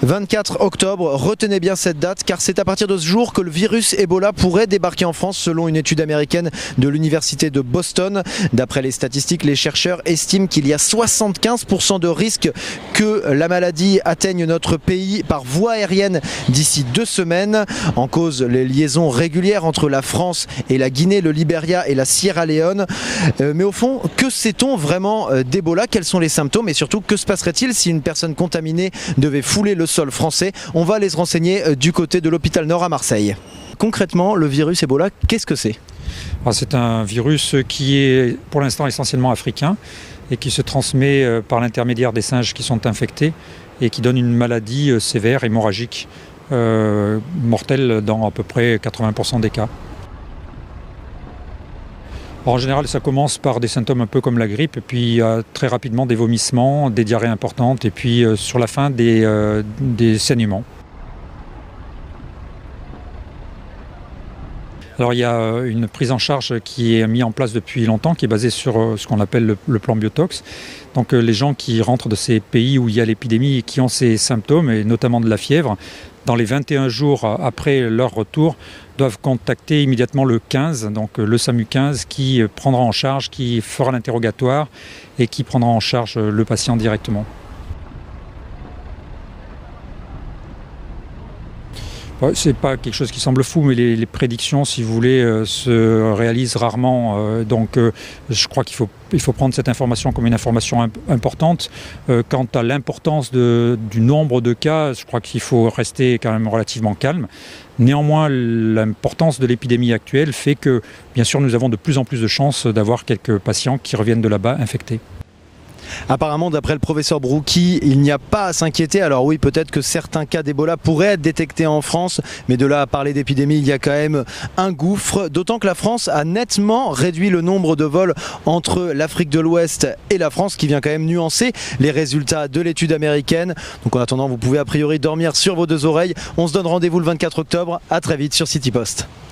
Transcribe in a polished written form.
24 octobre, retenez bien cette date car c'est à partir de ce jour que le virus Ebola pourrait débarquer en France selon une étude américaine de l'université de Boston. D'après les statistiques, les chercheurs estiment qu'il y a 75% de risque que la maladie atteigne notre pays par voie aérienne d'ici 2 semaines. En cause, les liaisons régulières entre la France et la Guinée, le Libéria et la Sierra Leone. Mais au fond, que sait-on vraiment d'Ebola? Quels sont les symptômes et surtout que se passerait-il si une personne contaminée devait fouler le sol français? On va aller se renseigner du côté de l'hôpital Nord à Marseille. Concrètement, le virus Ebola, qu'est-ce que c'est? C'est un virus qui est pour l'instant essentiellement africain et qui se transmet par l'intermédiaire des singes qui sont infectés et qui donne une maladie sévère, hémorragique, mortelle dans à peu près 80% des cas. En général, ça commence par des symptômes un peu comme la grippe, et puis très rapidement des vomissements, des diarrhées importantes, et puis sur la fin des saignements. Alors il y a une prise en charge qui est mise en place depuis longtemps, qui est basée sur ce qu'on appelle le plan Biotox. Donc les gens qui rentrent de ces pays où il y a l'épidémie et qui ont ces symptômes, et notamment de la fièvre, dans les 21 jours après leur retour, doivent contacter immédiatement le 15, donc le SAMU 15, qui prendra en charge, qui fera l'interrogatoire et qui prendra en charge le patient directement. C'est pas quelque chose qui semble fou, mais les prédictions, si vous voulez, se réalisent rarement. Donc je crois qu'il faut prendre cette information comme une information importante. Quant à l'importance du nombre de cas, je crois qu'il faut rester quand même relativement calme. Néanmoins, l'importance de l'épidémie actuelle fait que, bien sûr, nous avons de plus en plus de chances d'avoir quelques patients qui reviennent de là-bas infectés. Apparemment, d'après le professeur Brouki, il n'y a pas à s'inquiéter. Alors oui, peut-être que certains cas d'Ebola pourraient être détectés en France, mais de là à parler d'épidémie, il y a quand même un gouffre. D'autant que la France a nettement réduit le nombre de vols entre l'Afrique de l'Ouest et la France, qui vient quand même nuancer les résultats de l'étude américaine. Donc en attendant, vous pouvez a priori dormir sur vos 2 oreilles. On se donne rendez-vous le 24 octobre. À très vite sur City Post.